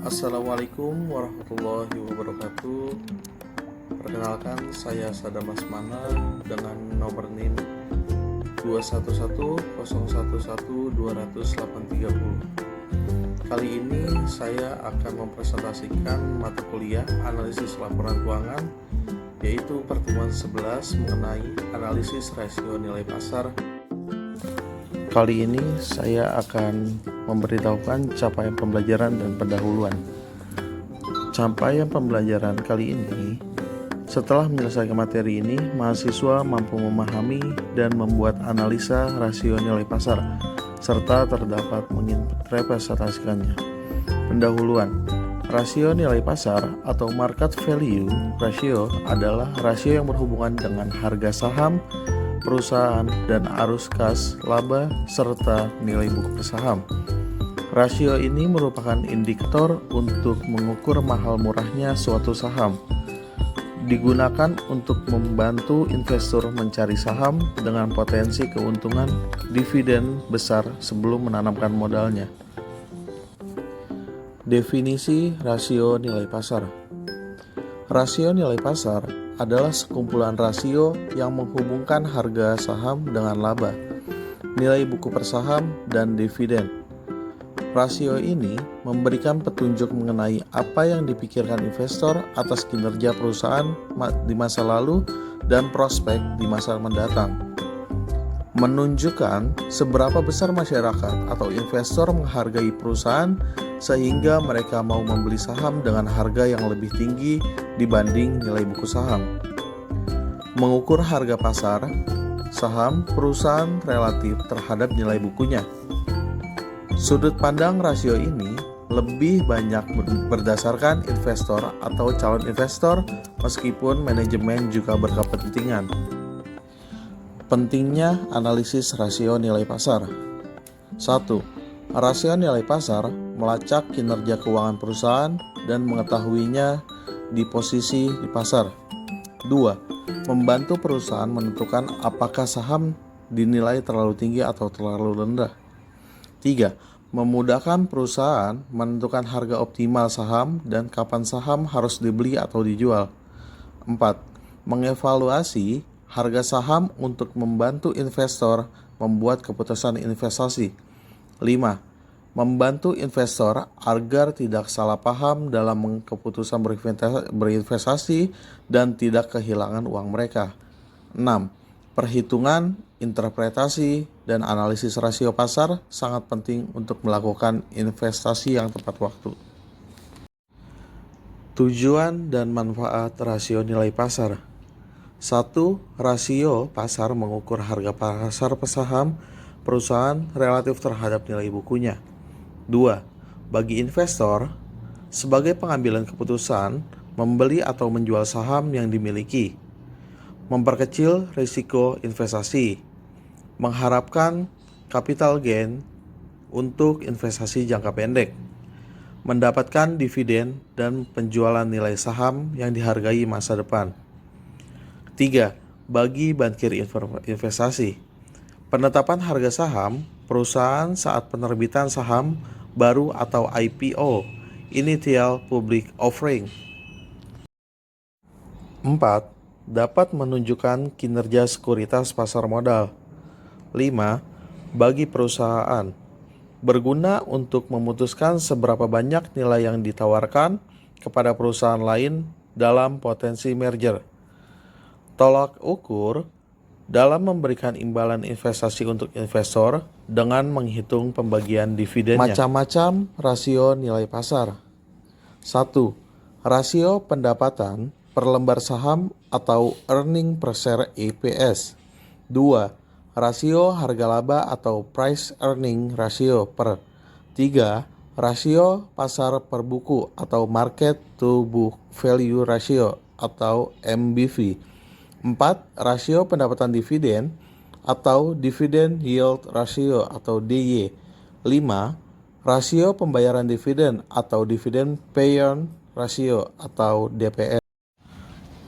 Assalamualaikum warahmatullahi wabarakatuh. Perkenalkan, saya Sadam Asmana dengan nomor NIM 21101120830. Kali ini saya akan mempresentasikan mata kuliah analisis laporan keuangan, yaitu pertemuan 11 mengenai analisis rasio nilai pasar. Kali ini saya akan memberitahukan capaian pembelajaran dan pendahuluan. Capaian pembelajaran kali ini, setelah menyelesaikan materi ini, mahasiswa mampu memahami dan membuat analisa rasio nilai pasar, serta terdapat menginterpretasikannya. Pendahuluan. Rasio nilai pasar atau market value ratio adalah rasio yang berhubungan dengan harga saham perusahaan dan arus kas, laba, serta nilai buku per saham. Rasio ini merupakan indikator untuk mengukur mahal murahnya suatu saham. Digunakan untuk membantu investor mencari saham dengan potensi keuntungan dividen besar sebelum menanamkan modalnya. Definisi rasio nilai pasar. Rasio nilai pasar adalah sekumpulan rasio yang menghubungkan harga saham dengan laba, nilai buku per saham, dan dividen. Rasio ini memberikan petunjuk mengenai apa yang dipikirkan investor atas kinerja perusahaan di masa lalu dan prospek di masa mendatang. Menunjukkan seberapa besar masyarakat atau investor menghargai perusahaan sehingga mereka mau membeli saham dengan harga yang lebih tinggi dibanding nilai buku saham. Mengukur harga pasar saham perusahaan relatif terhadap nilai bukunya. Sudut pandang rasio ini lebih banyak berdasarkan investor atau calon investor, meskipun manajemen juga berkepentingan. Pentingnya analisis rasio nilai pasar. 1. Rasio nilai pasar melacak kinerja keuangan perusahaan dan mengetahuinya di posisi di pasar. 2. Membantu perusahaan menentukan apakah saham dinilai terlalu tinggi atau terlalu rendah. 3. Memudahkan perusahaan menentukan harga optimal saham dan kapan saham harus dibeli atau dijual. 4. Mengevaluasi harga saham untuk membantu investor membuat keputusan investasi. 5. Membantu investor agar tidak salah paham dalam keputusan berinvestasi dan tidak kehilangan uang mereka. 6. Perhitungan, interpretasi, dan analisis rasio pasar sangat penting untuk melakukan investasi yang tepat waktu. Tujuan dan manfaat rasio nilai pasar. 1. Rasio pasar mengukur harga pasar saham perusahaan relatif terhadap nilai bukunya. 2. Bagi investor, sebagai pengambilan keputusan membeli atau menjual saham yang dimiliki, memperkecil risiko investasi, mengharapkan capital gain untuk investasi jangka pendek, mendapatkan dividen dan penjualan nilai saham yang dihargai masa depan. 3. Bagi bankir investasi, penetapan harga saham perusahaan saat penerbitan saham baru atau IPO, Initial Public Offering. 4. Dapat menunjukkan kinerja sekuritas pasar modal. 5. Bagi perusahaan, berguna untuk memutuskan seberapa banyak nilai yang ditawarkan kepada perusahaan lain dalam potensi merger. Tolak ukur dalam memberikan imbalan investasi untuk investor dengan menghitung pembagian dividennya. Macam-macam rasio nilai pasar. 1. Rasio pendapatan per lembar saham atau earning per share EPS. 2. Rasio harga laba atau price earning ratio per. 3. Rasio pasar per buku atau market to book value ratio atau MBV. 4. Rasio pendapatan dividen atau dividend yield ratio atau DY. 5. Rasio pembayaran dividen atau dividend payout ratio atau DPR.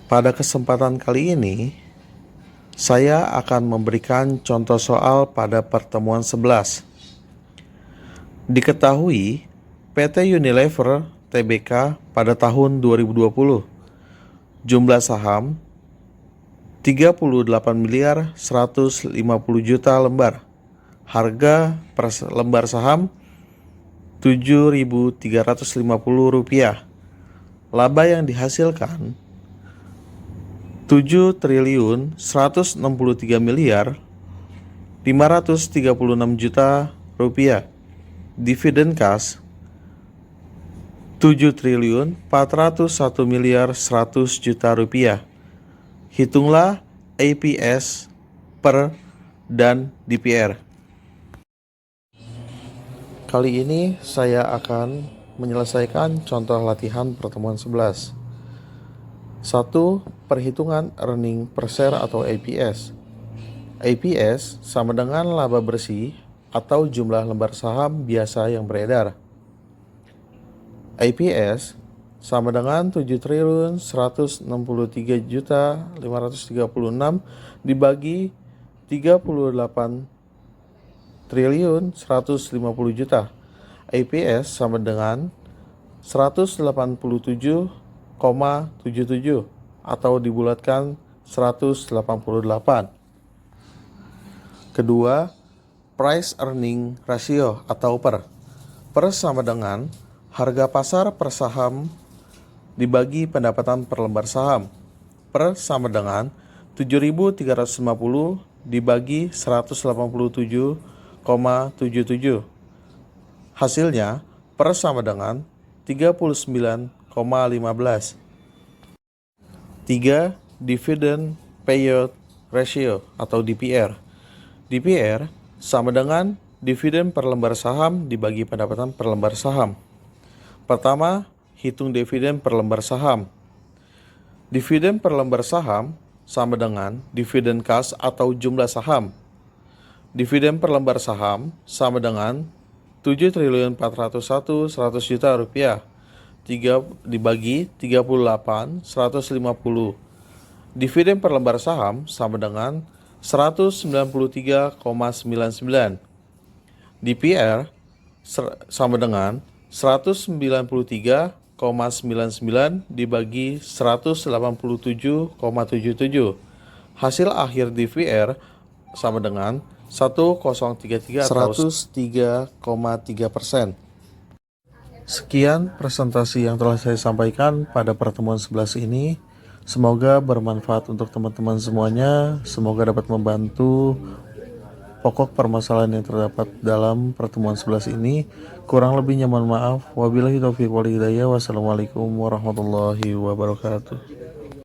Pada kesempatan kali ini, saya akan memberikan contoh soal pada pertemuan 11. Diketahui PT Unilever TBK pada tahun 2020. Jumlah saham 38 miliar 150 juta lembar. Harga per lembar saham Rp7.350. Laba yang dihasilkan 7.163 miliar 536 juta rupiah. Dividen kas 7.401 miliar 100 juta rupiah. Hitunglah EPS per dan DPR. Kali ini saya akan menyelesaikan contoh latihan pertemuan 11. 1. Perhitungan earning per share atau EPS. EPS sama dengan laba bersih atau jumlah lembar saham biasa yang beredar. EPS sama dengan 7.163.536 dibagi 38.150 juta. EPS sama dengan 187,77 atau dibulatkan 188. Kedua, price earning ratio atau PER. PER sama dengan harga pasar per saham dibagi pendapatan per lembar saham. PER sama dengan 7.350 dibagi 187,77. Hasilnya, PER sama dengan 39,15. 3. Dividend payout ratio atau DPR. DPR sama dengan dividen per lembar saham dibagi pendapatan per lembar saham. Pertama, hitung dividen per lembar saham. Dividen per lembar saham sama dengan dividen kas atau jumlah saham. Dividen per lembar saham sama dengan 7.401.100 juta rupiah. 3 dibagi 38 150. Dividen per lembar saham sama dengan 193,99. DPR sama dengan 193,99 dibagi 187,77. Hasil akhir DPR sama dengan 1033 atau 103,3%. Sekian presentasi yang telah saya sampaikan pada pertemuan 11 ini. Semoga bermanfaat untuk teman-teman semuanya. Semoga dapat membantu pokok permasalahan yang terdapat dalam pertemuan 11 ini. Kurang lebihnya mohon maaf. Wabillahi taufiq wal hidayah. Wassalamualaikum warahmatullahi wabarakatuh.